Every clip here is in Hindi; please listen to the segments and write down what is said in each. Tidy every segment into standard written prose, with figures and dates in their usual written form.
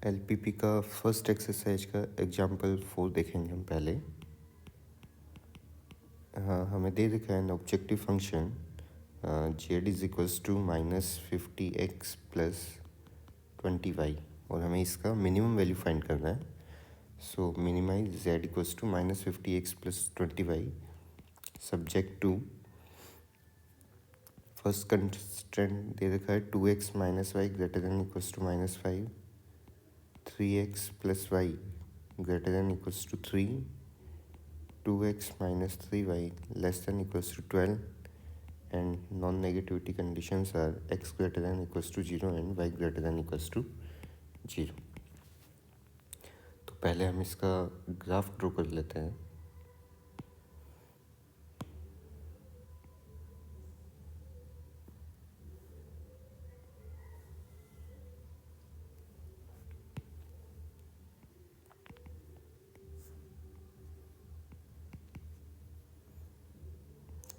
एलपीपी का फर्स्ट एक्सरसाइज का एग्जाम्पल 4 देखेंगे हम पहले। हाँ, हमें दे रखा है an objective function Z is equals to -50x plus 20y और हमें इसका मिनिमम वैल्यू फाइंड करना है। So minimize Z equals to -50x plus 20y subject to first constraint दे रखा है 2x minus Y greater than equals to -5, 3x plus Y greater than equals to 3, 2x minus 3y less than equals to 12 and non-negativity conditions are x greater than equals to 0 and y greater than equals to 0। तो पहले हम इसका ग्राफ ड्रॉ कर लेते हैं।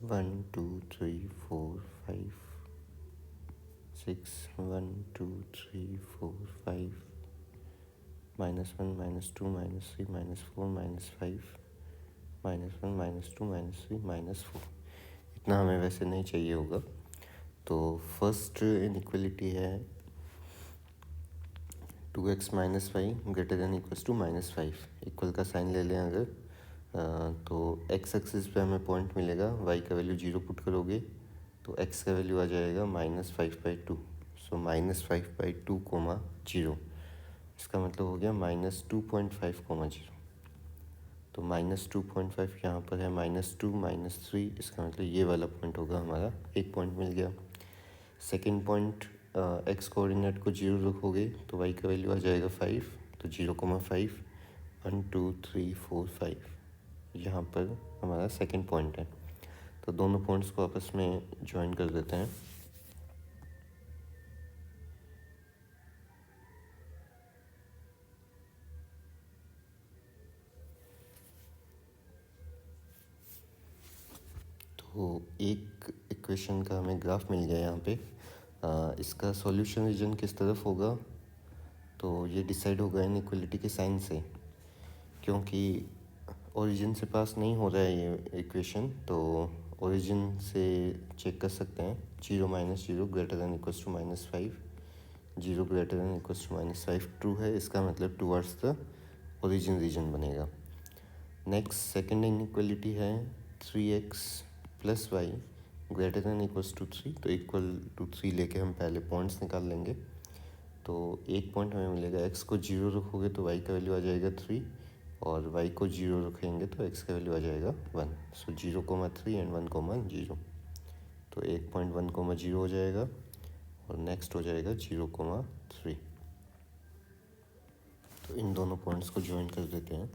One two three four five six, 1 2 3 4 5, -1 -2 -3 -4 -5, -1 -2 -3 -4। इतना हमें वैसे नहीं चाहिए होगा। तो फर्स्ट इनइक्वलिटी है 2x minus Y greater than equals to -5। Equal का साइन ले लें अगर तो x एक्सिस पे हमें पॉइंट मिलेगा, y का वैल्यू 0 पुट करोगे तो x का वैल्यू आ जाएगा -5/2। सो -5/2 कोमा 0, इसका मतलब हो गया -2.5 कोमा 0। तो -2.5 यहाँ पर है, -2 -3, इसका मतलब ये वाला पॉइंट होगा हमारा। एक पॉइंट मिल गया। सेकेंड पॉइंट एक्स कोऑर्डिनेट को 0 रखोगे तो y का वैल्यू आ जाएगा 5, तो 0,5 1 2 3 4 5 यहाँ पर हमारा सेकेंड पॉइंट है। तो दोनों पॉइंट्स को आपस में ज्वाइन कर देते हैं। तो एक इक्वेशन का हमें ग्राफ मिल गया यहाँ पे। इसका सॉल्यूशन रीजन किस तरफ होगा तो ये डिसाइड होगा इनइक्वलिटी के साइन से, क्योंकि ओरिजिन से पास नहीं हो रहा है ये इक्वेशन। तो ओरिजिन से चेक कर सकते हैं। 0 -0 greater than equals to -5, 0 greater than equals to -5 true है, इसका मतलब टूवर्ड्स द ओरिजिन रीजन बनेगा। नेक्स्ट सेकेंड इनइक्वलिटी है 3x plus Y greater than equals to 3। तो इक्वल टू 3 लेके हम पहले पॉइंट्स निकाल लेंगे। तो एक पॉइंट हमें मिलेगा, x को 0 रखोगे तो y का वैल्यू आ जाएगा 3 और y को 0 रखेंगे तो x का वैल्यू आ जाएगा 1। सो 0,3 एंड 1,0। तो एक पॉइंट 1,0 हो जाएगा और नेक्स्ट हो जाएगा 0,3। तो इन दोनों पॉइंट्स को ज्वाइन कर देते हैं।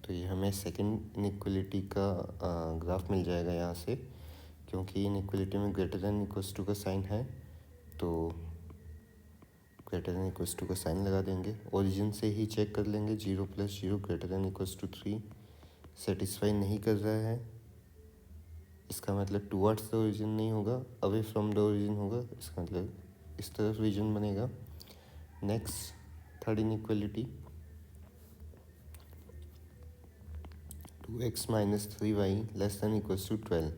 तो ये हमें सेकंड इनइक्वलिटी का ग्राफ मिल जाएगा यहाँ से, क्योंकि इनइक्वलिटी में ग्रेटर देन इक्वल्स टू का साइन है तो ग्रेटर देन इक्वल्स टू का साइन लगा देंगे। ओरिजिन से ही चेक कर लेंगे। 0 + 0 greater than equals to 3 satisfy नहीं कर रहा है, इसका मतलब टूवर्ड्स द ओरिजिन नहीं होगा, अवे फ्रॉम द ओरिजिन होगा, इसका मतलब इस तरफ रीजन बनेगा। Next third inequality 2x minus 3y less than equals to 12।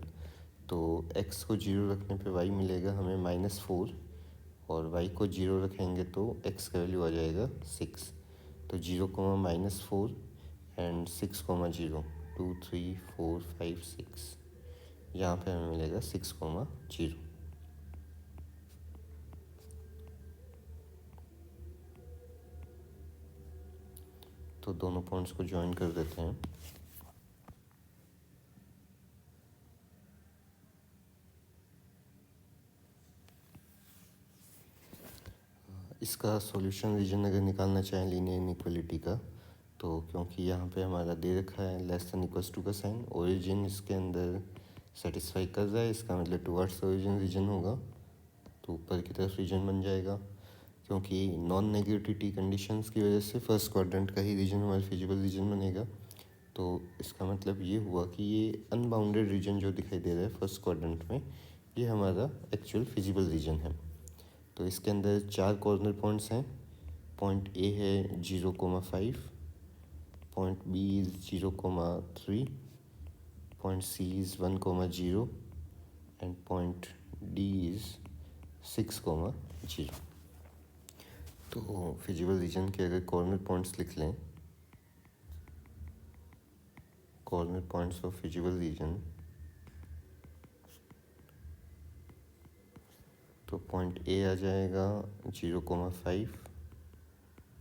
तो x को 0 रखने पे y मिलेगा हमें -4 और y को 0 रखेंगे तो x का वैल्यू आ जाएगा 6। तो 0, -4 एंड 6, 0 2 3 4 5 6 यहाँ पे हमें मिलेगा 6, 0। तो दोनों पॉइंट्स को ज्वाइन कर देते हैं। इसका सॉल्यूशन रीजन अगर निकालना चाहें लीनियर इनइक्वलिटी का, तो क्योंकि यहाँ पे हमारा दे रखा है लेस देन इक्वल्स टू का साइन, ओरिजिन इसके अंदर सेटिस्फाई कर रहा है, इसका मतलब टुवर्ड्स ओरिजिन रीजन होगा, तो ऊपर की तरफ रीजन बन जाएगा। क्योंकि नॉन नेगेटिविटी कंडीशंस की वजह से फर्स्ट क्वाड्रेंट का ही रीजन हमारा फिजिबल रीजन बनेगा। तो इसका मतलब ये हुआ कि ये अनबाउंडेड रीजन जो दिखाई दे रहा है फर्स्ट क्वाड्रेंट में, ये हमारा एक्चुअल फिजिबल रीजन है। तो इसके अंदर 4 कॉर्नर पॉइंट्स हैं। पॉइंट ए है 0,5, point b is 0,3, point c is 1,0 and point d is 6,0। तो फिजिबल रीजन के अगर कॉर्नर पॉइंट्स लिख लें, corner points of feasible region, तो पॉइंट ए आ जाएगा 0,5,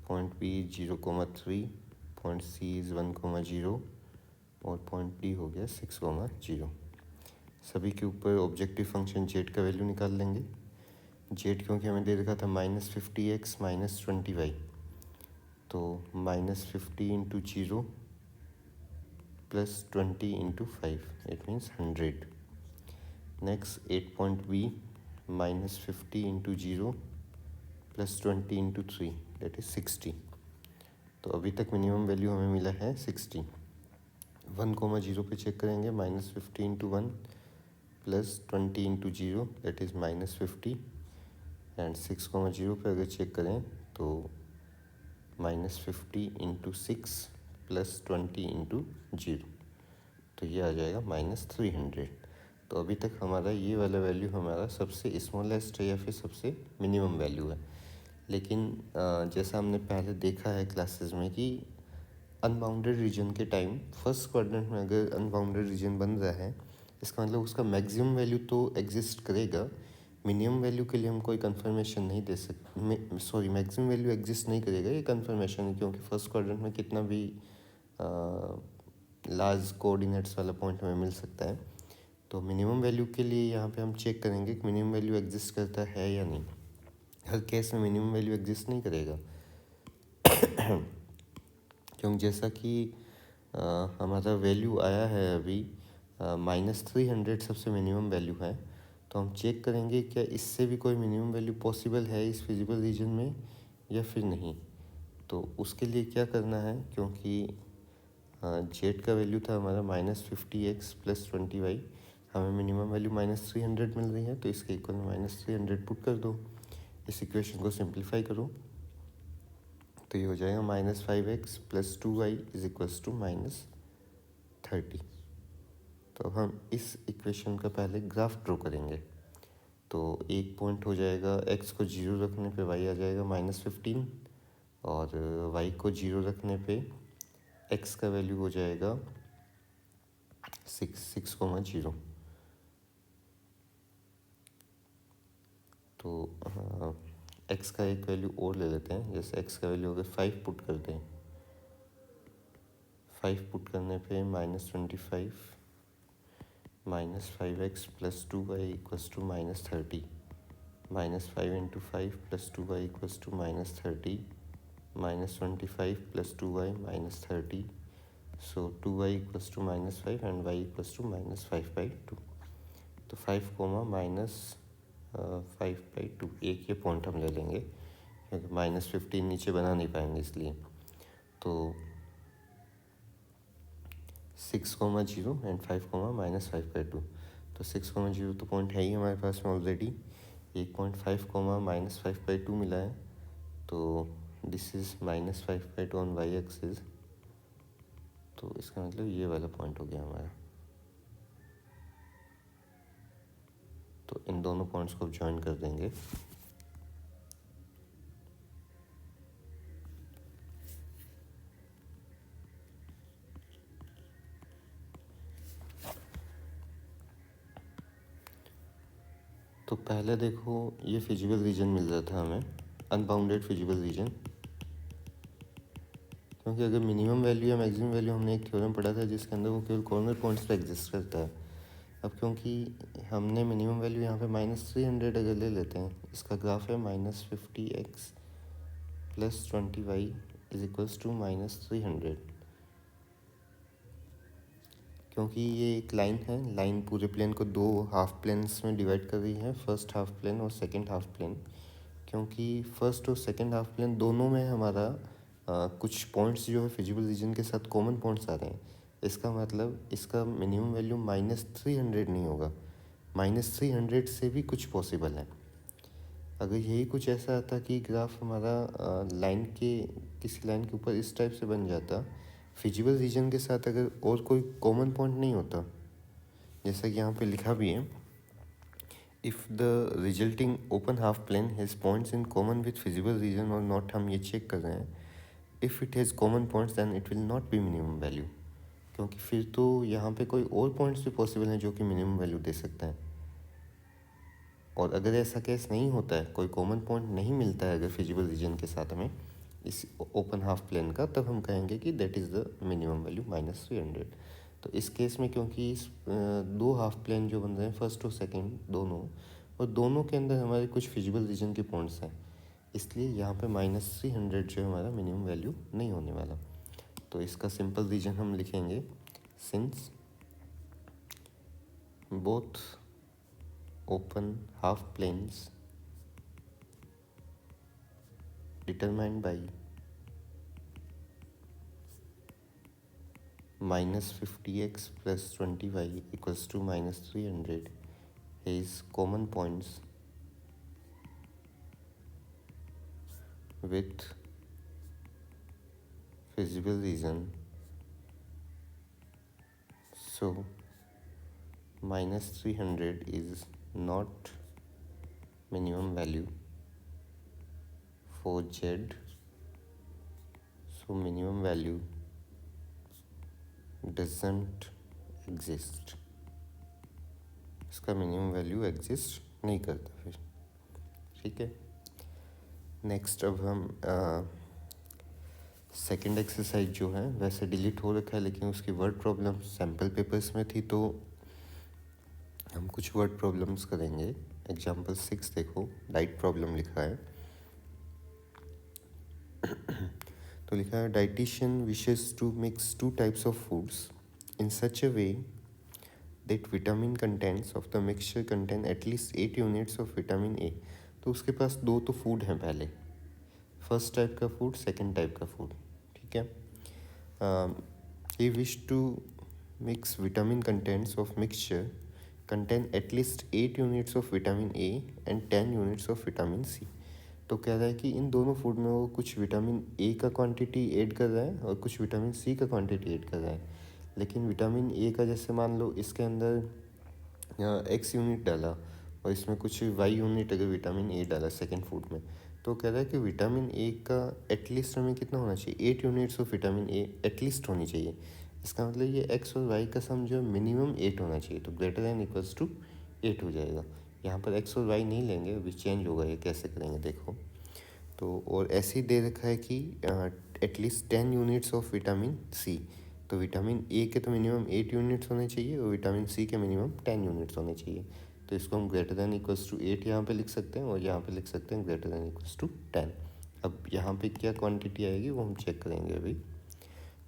point b 0,3, point c is 1,0 और पॉइंट डी हो गया 6,0। सभी के ऊपर ऑब्जेक्टिव फंक्शन जेड का वैल्यू निकाल लेंगे। जेड क्योंकि हमें दे रखा था -50x -20y, तो -50 into 0 plus 20 into 5, it means 100। Next 8 point b -50 into 0 plus 20 into 3, that is 60। तो अभी तक मिनिमम वैल्यू हमें मिला है 60। 1,0 पे चेक करेंगे, -50 into 1 plus 20 into 0, that is -50। And 6,0 पे अगर चेक करें तो -50 इंटू 6 प्लस 20 इंटू 0, तो ये आ जाएगा -300। तो अभी तक हमारा ये वाला वैल्यू हमारा सबसे स्मॉलेस्ट है या फिर सबसे मिनिमम वैल्यू है। लेकिन जैसा हमने पहले देखा है क्लासेस में कि अनबाउंडेड रीजन के टाइम फर्स्ट क्वाड्रेंट में अगर अनबाउंडेड रीजन बन रहा है, इसका मतलब उसका मैक्सिमम वैल्यू तो एग्जिस्ट करेगा। मिनिमम वैल्यू के लिए हम कोई कंफर्मेशन नहीं दे सकते, सॉरी मैक्सिमम वैल्यू एग्जिस्ट नहीं करेगा, ये कंफर्मेशन है, क्योंकि फर्स्ट क्वाड्रेंट में कितना भी लार्ज कोऑर्डिनेट्स वाला पॉइंट हमें मिल सकता है। तो मिनिमम वैल्यू के लिए यहाँ पे हम चेक करेंगे कि मिनिमम वैल्यू एग्जिस्ट करता है या नहीं। हर केस में मिनिमम वैल्यू एग्जिस्ट नहीं करेगा क्योंकि जैसा कि हमारा वैल्यू आया है अभी -300 सबसे मिनिमम वैल्यू है। तो हम चेक करेंगे क्या इससे भी कोई मिनिमम वैल्यू पॉसिबल है इस फिजिबल रीजन में या फिर नहीं। तो उसके लिए क्या करना है, क्योंकि जेड का वैल्यू था हमारा -50x + 20y, हमें मिनिमम वैल्यू -300 मिल रही है, तो इसके इक्वल -300 पुट कर दो। इस इक्वेशन को सिंप्लीफाई करो तो ये हो जाएगा -5x + 2y = -30। तो हम इस इक्वेशन का पहले ग्राफ ड्रॉ करेंगे। तो एक पॉइंट हो जाएगा, x को 0 रखने पे y आ जाएगा -15 और y को 0 रखने पे x का वैल्यू हो जाएगा 6,0। तो x का एक वैल्यू और ले लेते हैं, जैसे x का वैल्यू अगर 5 पुट करते हैं, 5 पुट करने पे -25 -5x + 2y = -30, -5 into 5 + 2y = -30, -25 + 2y -30, so 2y = -5 and y = -5/2। तो 5, -5/2 एक ये पॉइंट हम ले लेंगे, क्योंकि -15 नीचे बना नहीं पाएंगे इसलिए। तो 6,0 एंड 5, -5/2। तो 6,0 तो पॉइंट है ही हमारे पास में ऑलरेडी। एक पॉइंट 5, -5/2 मिला है, तो this is -5/2 on y axis. तो इसका मतलब ये वाला पॉइंट हो गया हमारा। तो इन दोनों पॉइंट्स को ज्वाइन कर देंगे। तो पहले देखो, ये फिजिबल रीजन मिल रहा था हमें, अनबाउंडेड फिजिबल रीजन, क्योंकि अगर मिनिमम वैल्यू या मैक्सिमम वैल्यू, हमने एक थ्योरम पढ़ा था जिसके अंदर वो केवल कॉर्नर पॉइंट्स पे एग्जिस्ट करता है। अब क्योंकि हमने मिनिमम वैल्यू यहाँ पे -300 अगर ले लेते हैं, इसका ग्राफ है -50x + 20y = -300। क्योंकि ये एक लाइन है, लाइन पूरे प्लेन को दो हाफ प्लेन्स में डिवाइड कर रही है, फर्स्ट हाफ प्लेन और सेकंड हाफ प्लेन। क्योंकि फर्स्ट और सेकंड हाफ प्लेन दोनों में हमारा कुछ पॉइंट्स जो है फिजिबल रीजन के साथ कॉमन पॉइंट्स आ रहे हैं, इसका मतलब इसका मिनिमम वैल्यू -300 नहीं होगा, -300 से भी कुछ पॉसिबल है। अगर यही कुछ ऐसा आता कि ग्राफ हमारा लाइन के किसी लाइन के ऊपर इस टाइप से बन जाता, फिजिबल रीजन के साथ अगर और कोई कॉमन पॉइंट नहीं होता, जैसा कि यहाँ पे लिखा भी है, if the resulting open half plane has points in common with feasible region और नॉट, हम ये चेक कर रहे हैं, if it has common points then it will not be minimum value, क्योंकि फिर तो यहाँ पे कोई और पॉइंट्स भी पॉसिबल हैं जो कि मिनिमम वैल्यू दे सकते हैं। और अगर ऐसा केस नहीं होता है, कोई कॉमन पॉइंट नहीं मिलता है अगर फिजिबल रीजन के साथ में इस ओपन हाफ प्लेन का, तब हम कहेंगे कि that is the minimum value -300। तो इस केस में क्योंकि इस दो हाफ प्लेन जो बन रहे हैं, फर्स्ट और सेकंड दोनों, और दोनों के अंदर हमारे कुछ फिजिबल रीजन के पॉइंट्स हैं, इसलिए यहाँ पे -300 जो है हमारा मिनिमम वैल्यू नहीं होने वाला। तो इसका सिंपल रीजन हम लिखेंगे, since both open half planes determined by -50x plus 20y equals to -300 is common points with feasible reason, so -300 is not minimum value for z, so minimum value doesn't exist, इसका मिनिमम वैल्यू एग्जिस्ट नहीं करता फिर। ठीक है, नेक्स्ट अब हम सेकंड एक्सरसाइज जो है, वैसे डिलीट हो रखा है लेकिन उसकी वर्ड प्रॉब्लम सैम्पल पेपर्स में थी, तो हम कुछ वर्ड प्रॉब्लम्स करेंगे। एग्जाम्पल 6 देखो, डाइट प्रॉब्लम लिखा है। तो लिखा है, dietician wishes to mix 2 types of foods in such a way that vitamin contents of the mixture contain at least 8 units of vitamin A. तो उसके पास दो तो फूड हैं, पहले फर्स्ट टाइप का फूड, सेकंड टाइप का फूड। ठीक है, he wished to mix vitamin contents of mixture contain at least 8 units of vitamin A and 10 units of vitamin C। तो कह रहा है कि इन दोनों फूड में वो कुछ विटामिन ए का क्वांटिटी ऐड कर रहा है और कुछ विटामिन सी का क्वांटिटी ऐड कर रहा है। लेकिन विटामिन ए का जैसे मान लो इसके अंदर एक्स यूनिट डाला और इसमें कुछ वाई यूनिट अगर विटामिन ए डाला सेकेंड फूड में, तो कह रहा है कि विटामिन ए का एटलीस्ट हमें कितना होना चाहिए, 8 units of vitamin A at least होनी चाहिए। इसका मतलब ये एक्स और वाई का सम जो मिनिमम 8 होना चाहिए, तो ग्रेटर दैन इक्वल्स टू 8 हो जाएगा। यहाँ पर एक्स और वाई नहीं लेंगे, अभी चेंज होगा, ये कैसे करेंगे देखो। तो और ऐसे ही दे रखा है कि at least 10 units of vitamin C, तो विटामिन ए के तो मिनिमम 8 यूनिट्स होने चाहिए और विटामिन सी के मिनिमम 10 यूनिट्स होने चाहिए। तो इसको हम ग्रेटर दैन इक्वल्स टू 8 यहाँ पे लिख सकते हैं और यहाँ पे लिख सकते हैं ग्रेटर दैन इक्वल्स टू 10। अब यहाँ पे क्या क्वांटिटी आएगी वो हम चेक करेंगे अभी।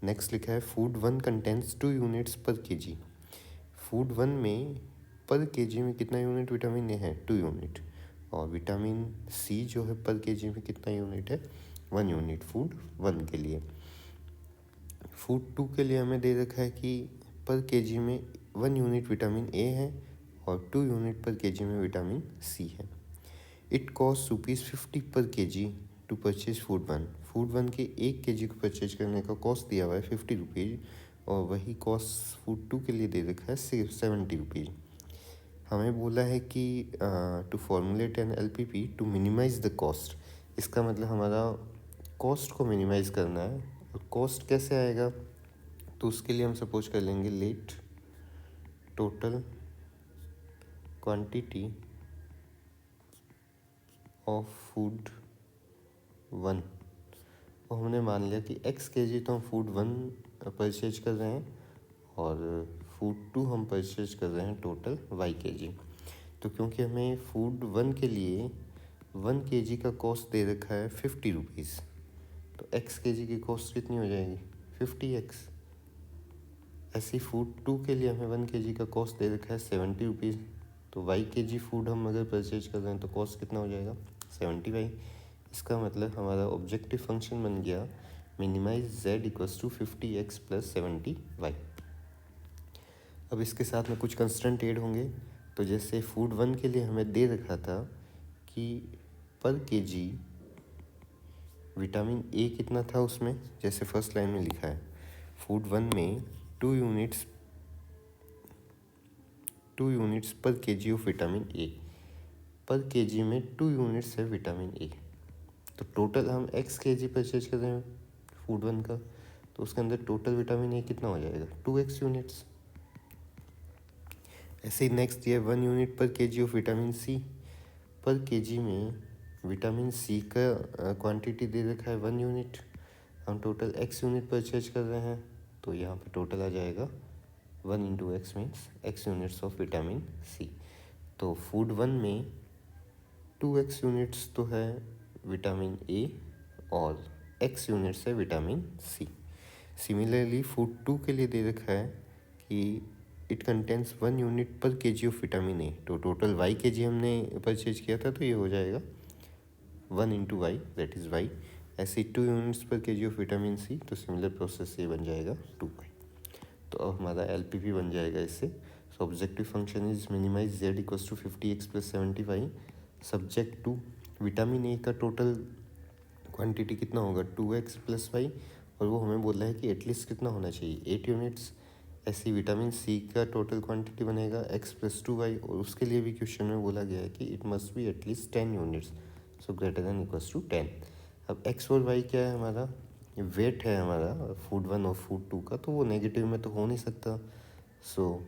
नेक्स्ट लिखा है, फूड 1 कंटेंट्स 2 यूनिट्स पर केजी। फूड 1 में पर केजी में कितना यूनिट विटामिन ए है, 2 यूनिट, और विटामिन सी जो है पर केजी में कितना यूनिट है, 1 यूनिट फूड 1 के लिए। फूड 2 के लिए हमें दे रखा है कि पर केजी में 1 यूनिट विटामिन ए है और 2 यूनिट पर केजी में विटामिन सी है। It cost ₹50 per kg to purchase food 1। Food 1 के 1 केजी को परचेज करने का कॉस्ट दिया हुआ है ₹50 और वही कॉस्ट फूड 2 के लिए दे रखा है ₹70। हमें बोला है कि to formulate an LPP to minimise the cost. इसका मतलब हमारा कॉस्ट को मिनिमाइज करना है। और कॉस्ट कैसे आएगा, तो उसके लिए हम सपोज कर लेंगे let total quantity of food 1। और हमने मान लिया कि x केजी तो हम फूड 1 परचेज कर रहे हैं और फूड 2 हम परचेज कर रहे हैं टोटल y केजी। तो क्योंकि हमें फूड 1 के लिए 1 केजी का कॉस्ट दे रखा है ₹50, तो x केजी की कॉस्ट कितनी हो जाएगी, 50x। ऐसी फूड 2 के लिए हमें 1 केजी का कॉस्ट दे रखा है ₹70, तो y केजी फूड हम अगर परचेज कर रहे हैं तो कॉस्ट कितना हो जाएगा, 70y। इसका मतलब हमारा ऑब्जेक्टिव फंक्शन बन गया minimise z equals to 50x plus 70y। अब इसके साथ में कुछ कंस्टेंट ऐड होंगे। तो जैसे फूड 1 के लिए हमें दे रखा था कि पर केजी विटामिन ए कितना था उसमें, जैसे फर्स्ट लाइन में लिखा है फूड 1 में 2 यूनिट्स पर केजी ऑफ विटामिन ए, पर केजी में 2 यूनिट्स है विटामिन ए। तो टोटल हम एक्स केजी परचेज कर रहे हैं फूड 1 का, तो उसके अंदर टोटल विटामिन ए कितना हो जाएगा 2x यूनिट्स। ऐसे ही नेक्स्ट ये 1 unit per kg of vitamin सी, पर केजी में विटामिन सी का क्वांटिटी दे रखा है 1 यूनिट, हम टोटल एक्स यूनिट परचेज कर रहे हैं, तो यहाँ पे टोटल आ जाएगा 1 into x means x units of vitamin C. तो फूड 1 में 2x यूनिट्स तो है विटामिन ए और x यूनिट्स है विटामिन सी। सिमिलरली फूड 2 के लिए दे रखा है कि it contains 1 unit per kg of vitamin A, तो टोटल y केजी हमने परचेज किया था, तो ये हो जाएगा 1 into y that is y। ऐसे 2 यूनिट्स पर केजी ऑफ विटामिन सी, तो सिमिलर प्रोसेस से बन जाएगा 2y। तो अब हमारा LPP बन जाएगा इससे। So objective function is minimise z equals to 50x plus 75 subject to vitamin A का टोटल क्वांटिटी कितना होगा 2x प्लस वाई, और वो हमें बोला है कि एटलीस्ट कितना होना चाहिए 8 यूनिट्स। ऐसे विटामिन सी का टोटल क्वांटिटी बनेगा x प्लस 2y, और उसके लिए भी क्वेश्चन में बोला गया है कि it must be at least 10 units, so greater than equals to 10। अब x और y क्या है हमारा, वेट है हमारा फूड 1 और फूड 2 का, तो वो नेगेटिव में तो हो नहीं सकता, so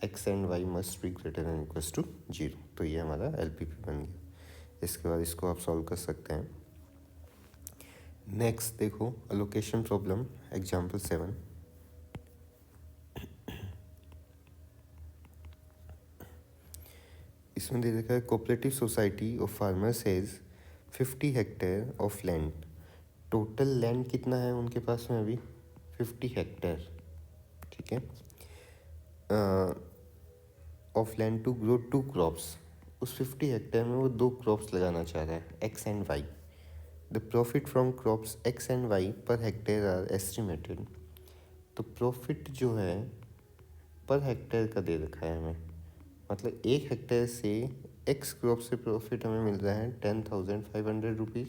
x and y must be greater than equals to 0। तो ये हमारा LPP बन गया। इसके बाद इसको आप सॉल्व कर सकते हैं। नेक्स्ट देखो अलोकेशन प्रॉब्लम एग्जाम्पल 7। इसमें दे रखा है cooperative society of farmers has 50 hectare of land. Total land कितना है उनके पास में अभी 50 हेक्टेयर, ठीक है, of land to grow 2 crops. उस 50 हेक्टेयर में वो 2 क्रॉप्स लगाना चाह रहा है x and y. The profit from crops x and y per hectare are estimated. तो प्रॉफिट जो है पर हेक्टेयर का दे रखा है हमें, मतलब 1 हेक्टेयर से एक्स क्रॉप से प्रॉफिट हमें मिल रहा है 10,500 रुपीज़,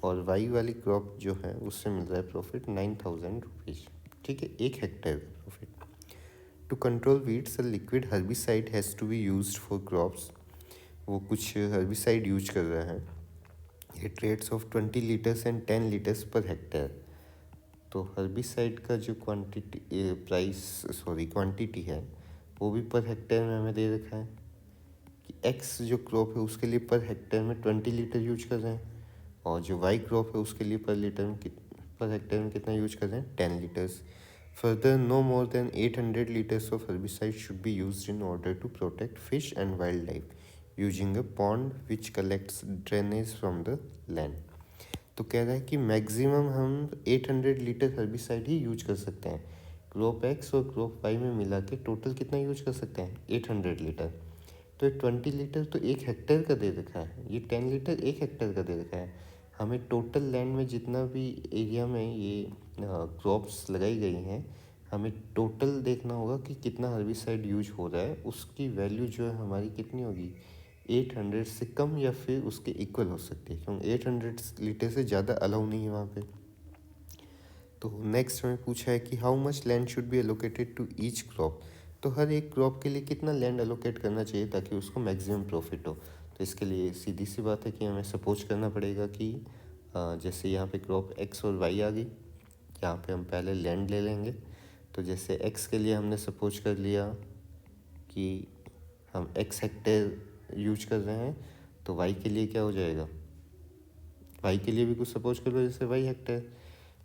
और वाई वाली क्रॉप जो है उससे मिल रहा है प्रॉफिट 9,000 रुपीज़, ठीक है, 1 हेक्टेयर का profit. To control weeds a liquid herbicide has to be used for crops. वो कुछ हर्बिसाइड यूज कर रहा है, at rates of 20 litres and 10 litres per hectare. तो हर्बिसाइड का जो क्वांटिटी है वो भी पर हेक्टेयर में हमें दे रखा है कि एक्स जो क्रॉप है उसके लिए पर हेक्टेयर में 20 लीटर यूज कर रहे हैं, और जो वाई क्रॉप है उसके लिए पर हेक्टेयर में कितना यूज कर रहे हैं 10 litres. Further no more than 800 litres of herbicide should be used in order to protect fish and wildlife using a pond which collects drainage from the land. तो कह रहा है कि मैक्सिमम हम 800 लीटर हर्बिसाइड ही यूज कर सकते हैं। क्रॉप एक्स और क्रॉप वाई में मिला के टोटल कितना यूज कर सकते हैं 800 लीटर। तो ये 20 लीटर तो 1 हेक्टेयर का दे रखा है, ये 10 लीटर 1 हेक्टेयर का दे रखा है। हमें टोटल लैंड में जितना भी एरिया में ये क्रॉप्स लगाई गई हैं, हमें टोटल देखना होगा कि कितना हर्बिसाइड यूज हो रहा है, उसकी वैल्यू जो है हमारी कितनी होगी 800 से कम या फिर उसके इक्वल हो सकती है, क्योंकि 800 लीटर से ज़्यादा अलाउ नहीं है वहाँ पे। तो नेक्स्ट हमें पूछा है कि how much land should be allocated to each crop. तो हर एक क्रॉप के लिए कितना लैंड एलोकेट करना चाहिए ताकि उसको मैक्सिमम प्रॉफिट हो। तो इसके लिए सीधी सी बात है कि हमें सपोज करना पड़ेगा कि जैसे यहाँ पे क्रॉप एक्स और वाई आ गई, यहाँ पे हम पहले लैंड ले लेंगे। तो जैसे एक्स के लिए हमने सपोज कर लिया कि हम एक्स हेक्टेयर यूज कर रहे हैं, तो वाई के लिए क्या हो जाएगा, वाई के लिए भी कुछ सपोज कर लो जैसे वाई हेक्टेयर।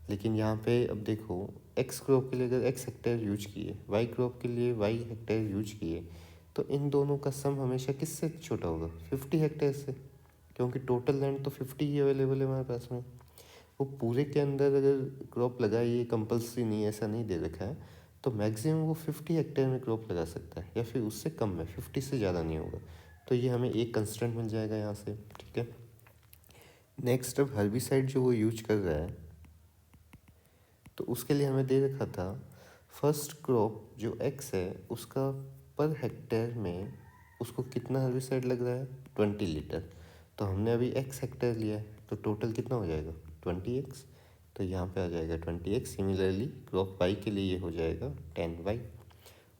लेकिन यहाँ पे अब देखो एक्स क्रॉप के लिए अगर एक्स हेक्टेयर यूज किए, वाई क्रॉप के लिए वाई हेक्टेयर यूज किए, तो इन दोनों का सम हमेशा किससे छोटा होगा 50 हेक्टेयर से, क्योंकि टोटल लैंड तो 50 ही अवेलेबल है हमारे पास में। वो पूरे के अंदर अगर क्रॉप लगाए, ये कंपल्सरी नहीं, ऐसा नहीं दे रखा है, तो मैक्सिमम वो 50 हेक्टेयर में क्रॉप लगा सकता है या फिर उससे कम में, 50 से ज़्यादा नहीं होगा। तो ये हमें एक कंस्ट्रेंट मिल जाएगा यहाँ से, ठीक है। नेक्स्ट अब हर्बिसाइड जो वो यूज कर रहा है, तो उसके लिए हमें दे रखा था फर्स्ट क्रॉप जो एक्स है उसका पर हेक्टेयर में उसको कितना हर्बिसाइड लग रहा है, 20 लीटर। तो हमने अभी एक्स हेक्टेयर लिया है तो टोटल कितना हो जाएगा, 20x। तो यहाँ पे आ जाएगा 20x। सिमिलरली क्रॉप वाई के लिए ये हो जाएगा 10y।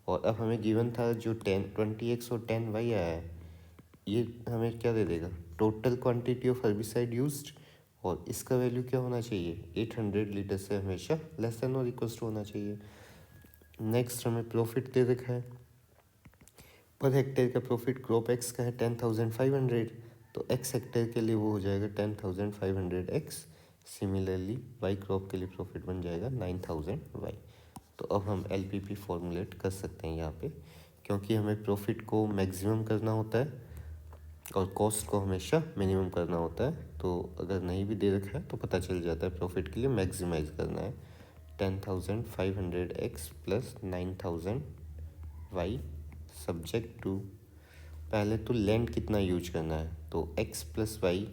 और अब हमें गिवन था जो 20x और 10y आया है, ये हमें क्या दे देगा, total quantity of herbicide used. और इसका वैल्यू क्या होना चाहिए, 800 लीटर से हमेशा लेस देन और इक्वल्स टू होना चाहिए। नेक्स्ट हमें प्रॉफिट दे रखा है, पर हेक्टेयर का प्रॉफिट क्रॉप एक्स का है 10,500, तो एक्स हेक्टेयर के लिए वो हो जाएगा 10,500 एक्स। सिमिलरली वाई क्रॉप के लिए प्रॉफिट बन जाएगा 9,000 वाई। तो अब हम LPP फॉर्मुलेट कर सकते हैं यहाँ पे, क्योंकि हमें प्रॉफिट को मैक्सिमम करना होता है और कॉस्ट को हमेशा मिनिमम करना होता है। तो अगर नहीं भी दे रखा है तो पता चल जाता है प्रॉफिट के लिए मैक्सिमाइज करना है। 10,500 x plus 9,000 y subject to, पहले तो लैंड कितना यूज करना है, तो x प्लस वाई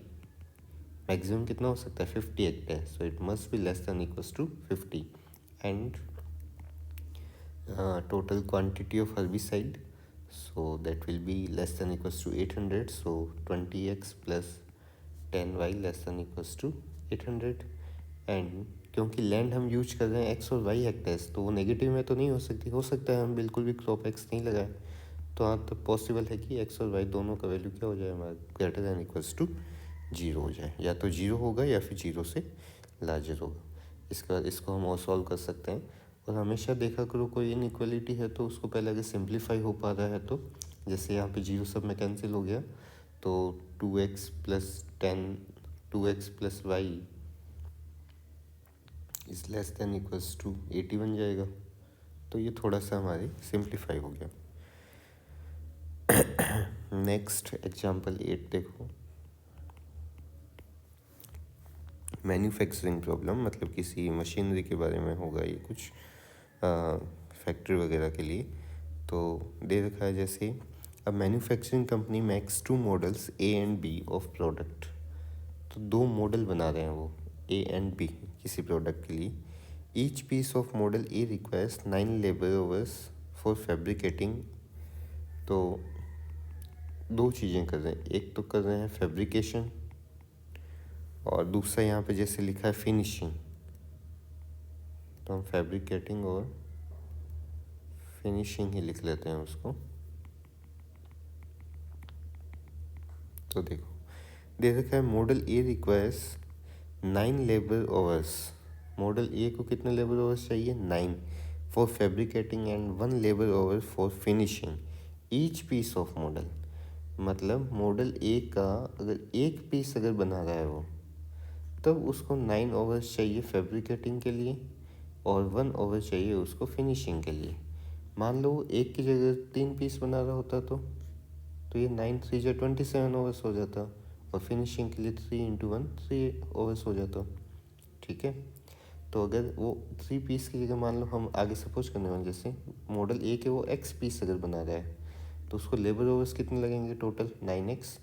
मैक्सिमम कितना हो सकता है, 50 hectare. So it must be less than equals to 50। And total quantity of herbicide, so that will be less than equals to 800, so 20x plus 10y less than equals to 800। And क्योंकि लैंड हम यूज कर रहे हैं एक्स और वाई हेक्टेयर्स, तो वो नेगेटिव में तो नहीं हो सकती, हो सकता है हम बिल्कुल भी क्रॉप एक्स नहीं लगाए, तो हाँ तो पॉसिबल है कि एक्स और वाई दोनों का वैल्यू क्या हो जाए हमारा, ग्रेटर दैन इक्वल्स टू 0 हो जाए, या तो 0 होगा या फिर 0 से लार्जर होगा। इसके बाद इसको हम और सॉल्व कर सकते हैं। और हमेशा देखा करो कोई इनइक्वालिटी है तो उसको पहले अगर सिंप्लीफाई हो पा रहा है तो, जैसे यहाँ पे 0 सब में कैंसिल हो गया, तो 2x plus 10 2x plus y is less than equals to 80 बन जाएगा। तो ये थोड़ा सा हमारे सिंप्लीफाई हो गया। नेक्स्ट एग्जाम्पल 8 देखो। मैन्युफैक्चरिंग प्रॉब्लम, मतलब किसी मशीनरी के बारे में होगा ये कुछ, फैक्ट्री वगैरह के लिए। तो दे रखा है जैसे, अब manufacturing company makes 2 models A and B of product. तो 2 मॉडल बना रहे हैं वो A एंड B किसी प्रोडक्ट के लिए। Each piece of model A requires 9 labour hours for fabricating. तो 2 चीज़ें कर रहे हैं, एक तो कर रहे हैं फैब्रिकेशन और दूसरा यहाँ पे जैसे लिखा है फिनिशिंग, तो हम फैब्रिकेटिंग और फिनिशिंग ही लिख लेते हैं उसको। तो देखो दे रखा है model A requires 9 labour hours. Model A को कितने लेबर आवर्स चाहिए, 9 for fabricating and 1 labour hour for finishing each piece of model. मतलब मॉडल ए का अगर एक पीस अगर बना रहा है वो, तब उसको 9 आवर्स चाहिए फैब्रिकेटिंग के लिए और 1 आवर चाहिए उसको फिनिशिंग के लिए। मान लो एक की जगह 3 पीस बना रहा होता तो ये 9 3 जो 27 आवर्स हो जाता, और फिनिशिंग के लिए 3 इंटू 1 3 आवर्स हो जाता। ठीक है, तो अगर वो 3 पीस की जगह मान लो हम आगे सपोज करने वाले, जैसे मॉडल ए के वो एक्स पीस अगर बना रहा है तो उसको लेबर आवर्स कितने लगेंगे, टोटल 9x।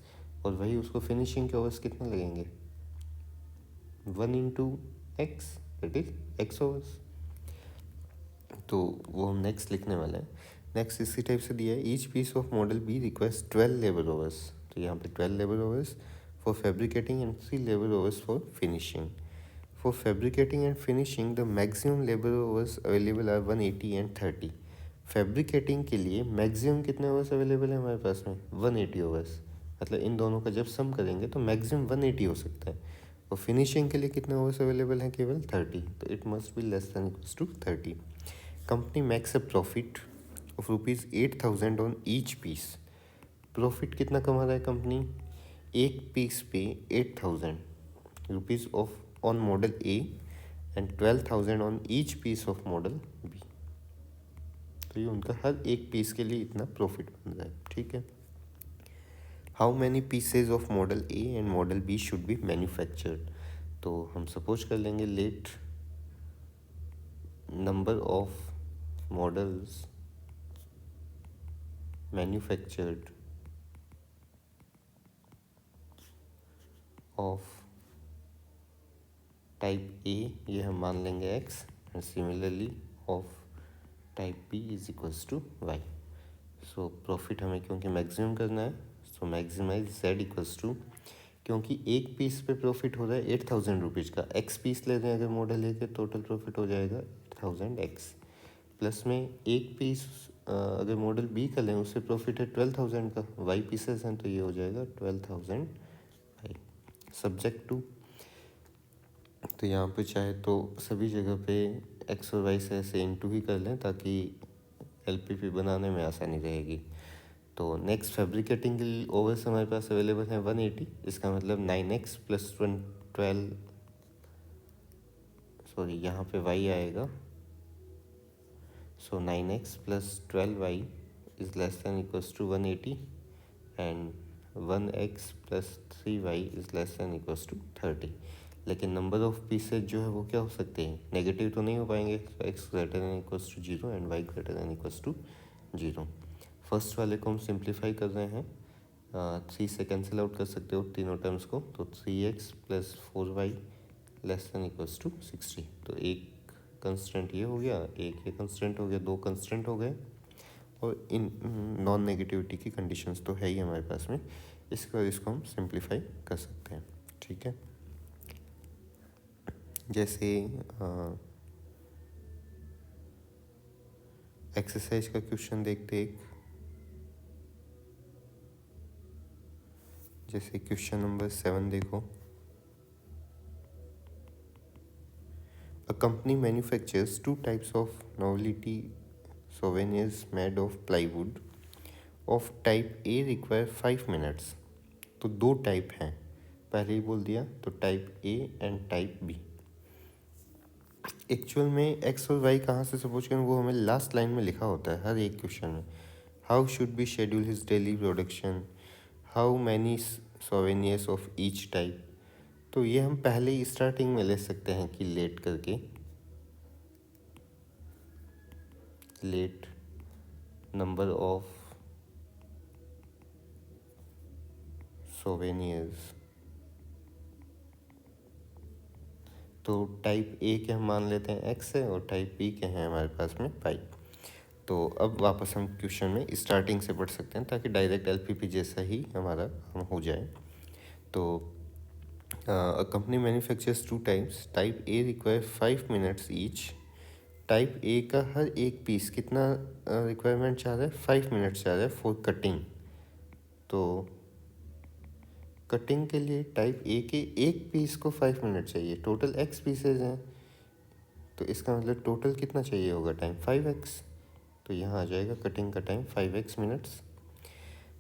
और वही उसको फिनिशिंग के आवर्स कितने लगेंगे, 1 into x, that is x hours. तो वो हम नेक्स्ट लिखने वाले हैं। नेक्स्ट इसी टाइप से दिया है, each piece of model B requires 12 labour hours. तो यहाँ पे 12 labour hours for fabricating and 3 labour hours for finishing. For fabricating and finishing the maximum labour hours available are 180 and 30। Fabricating के लिए मैक्सिमम कितने आवर्स अवेलेबल है हमारे पास में, 180 आवर्स। मतलब इन दोनों का जब सम करेंगे तो मैक्सिमम 180 हो सकता है। और फिनिशिंग के लिए कितने आवर्स अवेलेबल हैं, केवल 30। तो it must be less than equals to 30। Company makes a profit of ₹8,000 on each piece. Profit कितना कमा रहा है कंपनी, एक पीस पे 8,000 rupees of on model A and 12,000 on each piece of model B. तो ये उनका हर एक पीस के लिए इतना प्रॉफिट बन रहा है। ठीक है, how many pieces of model A and model B should be manufactured. तो हम सपोज कर लेंगे let number of models manufactured of type A, ये हम मान लेंगे x, and similarly of type B is equals to y. So profit हमें क्योंकि मैक्सिमम करना है, so maximise z equals to, क्योंकि एक पीस पे प्रॉफिट हो रहा है 8,000 रुपीज़ का, एक्स पीस ले रहे हैं अगर मॉडल ए के, टोटल प्रॉफिट हो जाएगा 8,000 एक्स। प्लस में एक पीस अगर मॉडल बी का लें उससे प्रॉफिट है 12,000 का, वाई पीसेस हैं तो ये हो जाएगा 12,000 वाई। सब्जेक्ट टू, तो यहाँ पे चाहे तो सभी जगह पे एक्स और वाई से ऐसे इंटू ही कर लें ताकि एलपीपी बनाने में आसानी रहेगी। तो नेक्स्ट फैब्रिकेटिंग के लिए ओवर्स हमारे पास अवेलेबल है 180, इसका मतलब 9x प्लस 12, सॉरी यहाँ पे y आएगा, so 9x plus 12y is less than equals to 180 and 1x plus 3y is less than equals to 30। लेकिन नंबर ऑफ पीसेज जो है वो क्या हो सकते हैं, नेगेटिव तो नहीं हो पाएंगे, तो x greater than equals to 0 and y greater than equals to 0। First वाले को हम सिंप्लीफाई कर रहे हैं, 3 से कैंसिल आउट कर सकते हो तीनों टर्म्स को, तो 3x plus 4y less than equals to 60। तो एक कंस्टेंट ये हो गया, एक ये कंस्टेंट हो गया, दो कंस्टेंट हो गए, और इन नॉन नेगेटिविटी की कंडीशंस तो है ही हमारे पास में, इसके बाद इसको हम सिंप्लीफाई कर सकते हैं। ठीक है, जैसे एक्सरसाइज का क्वेश्चन देखते एक, जैसे क्वेश्चन नंबर 7 देखो, A company manufactures two types of novelty souvenirs made of plywood. Of type A require 5 minutes. तो दो टाइप हैं, पहले ही बोल दिया, तो type A and type B. Actual में एक्स और वाई कहाँ से सपोज करें, वो हमें लास्ट लाइन में लिखा होता है हर एक क्वेश्चन में। How should be schedule his daily production, how many souvenirs of each type. तो ये हम पहले ही स्टार्टिंग में ले सकते हैं कि लेट करके, लेट नंबर ऑफ सोवेनियर्स। तो टाइप ए के हम मान लेते हैं एक्स है और टाइप बी के हैं हमारे पास में पाई। तो अब वापस हम क्वेश्चन में स्टार्टिंग से पढ़ सकते हैं ताकि डायरेक्ट एलपीपी जैसा ही हमारा हम हो जाए। तो a company manufactures two types, type A require 5 minutes each. Type A का हर एक पीस कितना रिक्वायरमेंट चाह रहा है, 5 मिनट्स चाह रहा है फॉर कटिंग। तो कटिंग के लिए टाइप ए के एक पीस को 5 मिनट चाहिए, टोटल एक्स पीसेज हैं, तो इसका मतलब टोटल कितना चाहिए होगा टाइम, 5x। तो यहाँ आ जाएगा कटिंग का time 5x minutes.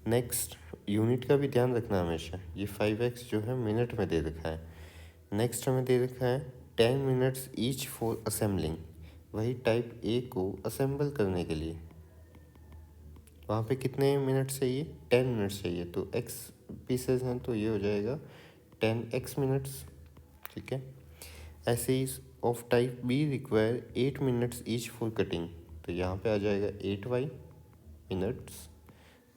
Next unit का भी ध्यान रखना हमेशा, ये 5x जो है मिनट में दे रखा है। नेक्स्ट हमें दे रखा है 10 मिनट्स ईच फॉर असेंबलिंग, वही टाइप ए को असेंबल करने के लिए वहाँ पे कितने मिनट चाहिए, 10 मिनट्स चाहिए। तो x पीसेज हैं तो ये हो जाएगा 10x मिनट्स। ठीक है, ऐसे ही of type B require 8 minutes each for cutting, तो यहाँ पे आ जाएगा 8y मिनट्स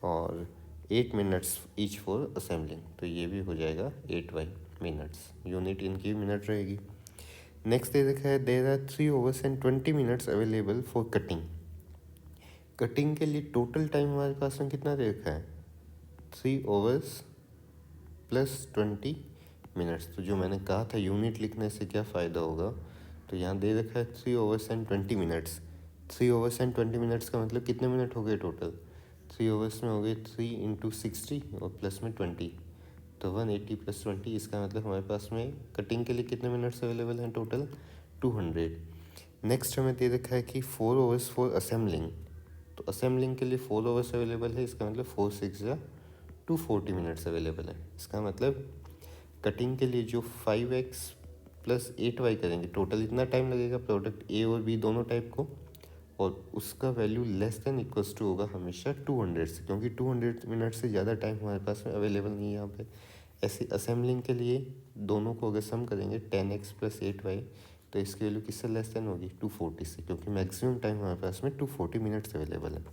और 8 मिनट्स ईच फॉर असेंबलिंग, तो ये भी हो जाएगा 8y मिनट्स, यूनिट इनकी मिनट रहेगी। नेक्स्ट दे रखा है there are 3 hours and 20 minutes available for cutting. Cutting के लिए टोटल टाइम हमारे पास में कितना दे रखा है, 3 hours प्लस 20 मिनट्स। तो जो मैंने कहा था यूनिट लिखने से क्या फ़ायदा होगा, तो यहाँ दे रखा है 3 hours and 20 minutes. 3 hours and 20 minutes का मतलब कितने मिनट हो गए टोटल, 3 hours में हो गए 3 इंटू 60 और प्लस में 20, तो 180 प्लस 20, इसका मतलब हमारे पास में कटिंग के लिए कितने मिनट्स अवेलेबल हैं टोटल, 200। नेक्स्ट हमें दे रखा है कि 4 hours फॉर असेंबलिंग, तो असेंबलिंग के लिए 4 hours अवेलेबल है, इसका मतलब 4 6 या 240 मिनट्स अवेलेबल है। इसका मतलब कटिंग के लिए जो 5x प्लस 8y करेंगे टोटल इतना टाइम लगेगा प्रोडक्ट ए और बी दोनों टाइप को, और उसका value less than equals to होगा हमेशा 200 से, क्योंकि 200 मिनट से ज़्यादा टाइम हमारे पास में अवेलेबल नहीं है यहाँ पे। ऐसे असेंबलिंग के लिए दोनों को अगर सम करेंगे 10x प्लस 8y, तो इसकी वैल्यू किससे लेस देन होगी, 240 से, क्योंकि मैक्सिमम टाइम हमारे पास में 240 मिनट्स अवेलेबल है।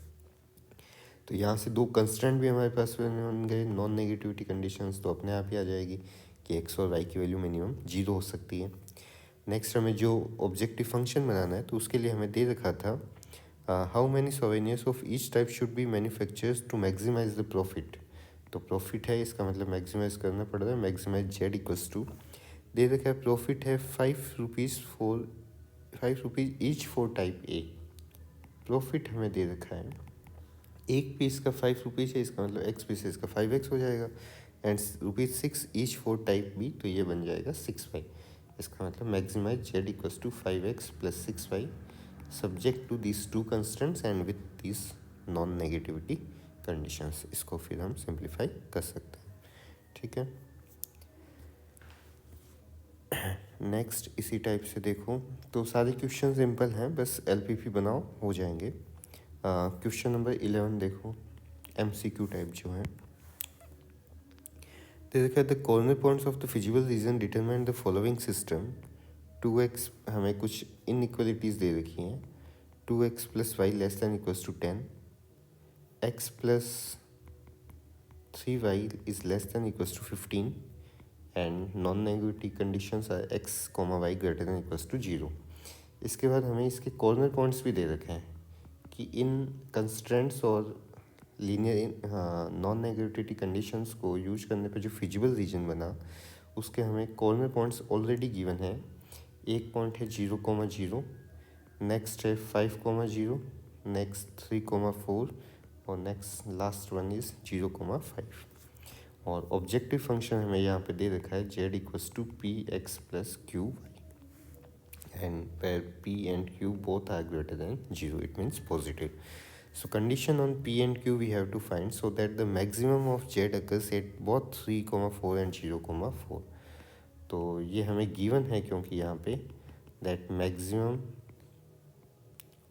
तो यहाँ से दो कंस्टेंट भी हमारे पास बन गए, नॉन नेगेटिविटी कंडीशंस तो अपने आप ही आ जाएगी कि एक्स और वाई की वैल्यू मिनिमम 0 हो सकती है। नेक्स्ट हमें जो ऑब्जेक्टिव फंक्शन बनाना है तो उसके लिए हमें दे रखा था how many souvenirs of each type should be manufactures to maximise the profit. तो प्रॉफिट है, इसका मतलब मैक्सिमाइज करना पड़ रहा है। मैक्सिमाइज जेड इक्वल्स टू, दे रखा है प्रॉफिट है 5 rupees each for type A. Profit हमें दे रखा है एक पीस का 5 रुपीज़ है, इसका मतलब एक्स पीसेस का 5x हो जाएगा। And ₹6 each for type B, तो ये बन जाएगा 6y। इसका मतलब maximise z equals to 5x plus 6y subject to this two constants and with this non negativity conditions. इसको फिर हम सिंप्लीफाई कर सकते हैं, ठीक है। नेक्स्ट इसी टाइप से देखो, तो सारे क्वेश्चन सिंपल हैं, बस एलपीपी बनाओ हो जाएंगे। क्वेश्चन नंबर 11 देखो, एमसीक्यू टाइप जो है। तो देखा the corner points of the feasible region determine the following system. 2x हमें कुछ इनइक्वलिटीज़ दे रखी हैं। 2x plus y less than equals to 10, x plus 3y is less than equals to 15 and non negative conditions are x comma y greater than equals to 0। इसके बाद हमें इसके कॉर्नर पॉइंट्स भी दे रखे हैं कि इन कंस्ट्रेंट्स और लीनियर नॉन नेगेटिविटी कंडीशंस को यूज करने पर जो फिजिबल रीजन बना उसके हमें कॉर्नर पॉइंट्स ऑलरेडी गिवन है। एक पॉइंट है 0,0, नेक्स्ट है 5,0, नेक्स्ट 3,4 और नेक्स्ट लास्ट वन इज 0,5। और ऑब्जेक्टिव फंक्शन हमें यहाँ पे दे रखा है z equals to p x plus q y and where p and q both are greater than 0, it means positive. So condition on p and q we have to find so that the maximum of z occurs at both 3,4 and 0,4. तो ये हमें गिवन है क्योंकि यहाँ पे that maximum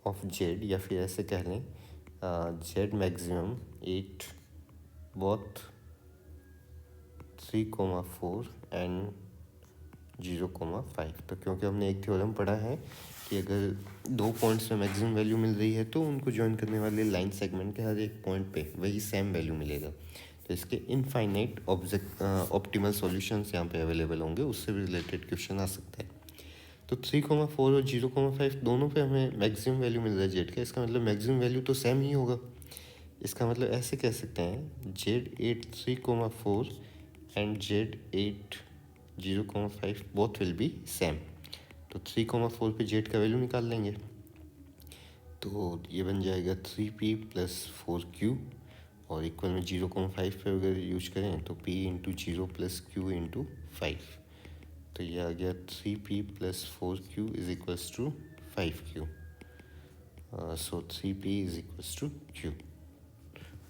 of z, या फिर ऐसे कह लें z maximum at both 3,4 and 0,5। तो क्योंकि हमने एक थ्योरम पढ़ा है कि अगर दो पॉइंट्स में मैक्सिमम वैल्यू मिल रही है तो उनको ज्वाइन करने वाले लाइन सेगमेंट के हर एक पॉइंट पे वही सेम वैल्यू मिलेगा। तो इसके इनफाइनाइट ऑप्टिमल सॉल्यूशंस यहाँ पे अवेलेबल होंगे, उससे भी रिलेटेड क्वेश्चन आ सकता है। तो 3,4 और 0,5 दोनों पे हमें मैक्सिमम वैल्यू मिल रहा है जेड का, इसका मतलब मैक्सिमम वैल्यू तो सेम ही होगा। इसका मतलब ऐसे कह सकते हैं z at 3,4 and z at 0,5 both will be same. तो 3,4 पे जेड का वैल्यू निकाल लेंगे, तो ये बन जाएगा 3p प्लस 4q और इक्वल में 0,5 पे अगर यूज करें तो p into 0 plus q into 5। तो ये आ गया 3p plus 4q is equals to 5q। So 3p is equals to q।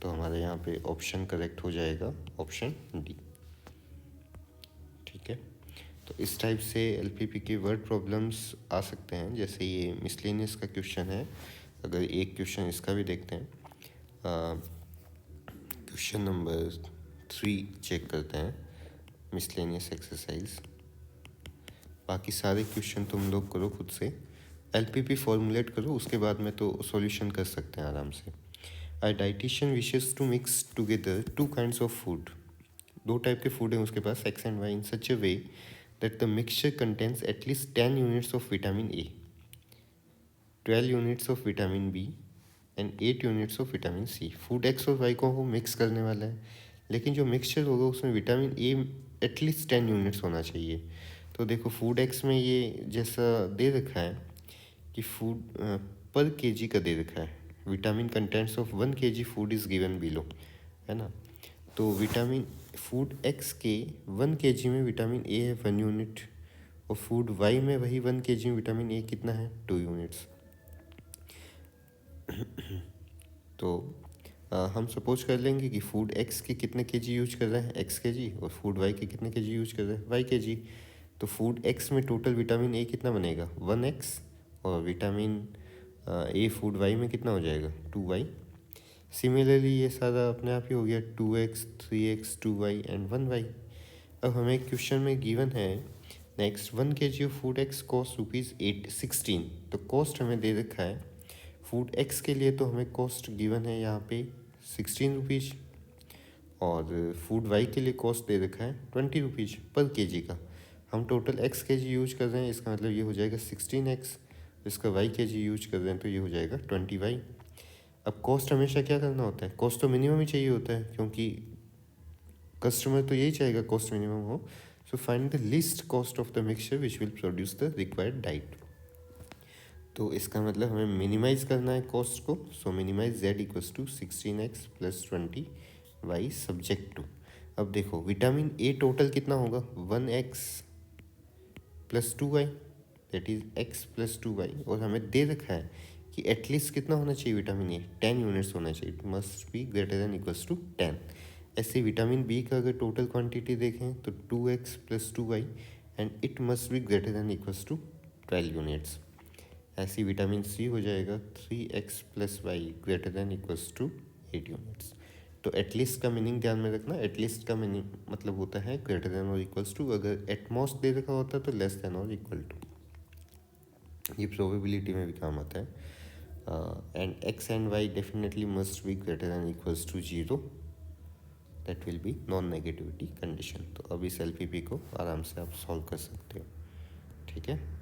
तो हमारे यहाँ पे ऑप्शन करेक्ट हो जाएगा, ऑप्शन डी, ठीक है। तो इस टाइप से एलपीपी के वर्ड प्रॉब्लम्स आ सकते हैं, जैसे ये मिसलेनियस का क्वेश्चन है। अगर एक क्वेश्चन इसका भी देखते हैं, क्वेश्चन नंबर 3 चेक करते हैं, मिसलेनियस एक्सरसाइज। बाकी सारे क्वेश्चन तुम लोग करो खुद से, एलपीपी फॉर्मुलेट करो, उसके बाद में तो सॉल्यूशन कर सकते हैं आराम से। A dietitian wishes to mix together 2 kinds of food. 2 type के फूड हैं उसके पास, X and Y, in such a way that the mixture contains at least 10 units of vitamin A, 12 units of vitamin B and 8 units of vitamin C। Food x और वाई को वो मिक्स करने वाला है, लेकिन जो मिक्सचर होगा उसमें विटामिन ए एटलीस्ट 10 यूनिट्स होना चाहिए। तो देखो फूड एक्स में ये जैसा दे रखा है कि फूड पर केजी का दे रखा है, vitamin contents of 1 kg food is given below, है ना। तो विटामिन फूड एक्स के 1 kg में विटामिन ए है 1 यूनिट, और फूड वाई में वही 1 kg में विटामिन ए कितना है 2 यूनिट्स। तो हम सपोज कर लेंगे कि फूड एक्स के कितने kg यूज कर रहे हैं एक्स kg, और फूड वाई के कितने kg यूज कर रहे हैं वाई kg। तो फूड एक्स में टोटल विटामिन ए कितना बनेगा 1x, और विटामिन ए फूड वाई में कितना हो जाएगा 2y। सिमिलरली ये सारा अपने आप ही हो गया 2x 3x 2y and 1y। अब हमें क्वेश्चन में गिवन है next 1 kg of food x cost ₹16। तो कॉस्ट हमें दे रखा है फूड एक्स के लिए, तो हमें कॉस्ट गिवन है यहाँ पे 16 रुपीज़, और फूड वाई के लिए कॉस्ट दे रखा है 20 रुपीज़ पर kg का। हम टोटल x kg यूज कर रहे हैं, इसका मतलब ये हो जाएगा 16x इसका वाई के जी यूज कर रहे हैं तो ये हो जाएगा 20y। अब कॉस्ट हमेशा क्या करना होता है, कॉस्ट तो मिनिमम ही चाहिए होता है, क्योंकि कस्टमर तो यही चाहेगा कॉस्ट मिनिमम हो। So find the least cost of the mixture which will produce the required diet. तो इसका मतलब हमें मिनिमाइज करना है कॉस्ट को। So minimize z equals to 16x plus 20y subject to. अब देखो विटामिन ए टोटल कितना होगा, 1x plus 2y, that is x plus 2y। और हमें दे रखा है कि एटलीस्ट कितना होना चाहिए विटामिन ए, 10 यूनिट्स होना चाहिए, it must be greater than equals to 10। ऐसे विटामिन बी का अगर टोटल क्वांटिटी देखें तो 2x plus 2y and it must be greater than equals to 12 units. ऐसी विटामिन सी हो जाएगा 3x plus Y greater than equals to 8 units. तो एटलीस्ट का मीनिंग ध्यान में रखना, एटलीस्ट का मीनिंग मतलब होता है ग्रेटर देन और इक्वल्स टू। अगर एटमोस्ट दे रखा होता है तो लेस देन और इक्वल टू। ये प्रोबेबिलिटी में भी काम आता है। And x and Y definitely must be greater than equals to 0, that will be non negativity condition. तो अब इस LPP को आराम से आप सॉल्व कर सकते हो, ठीक है।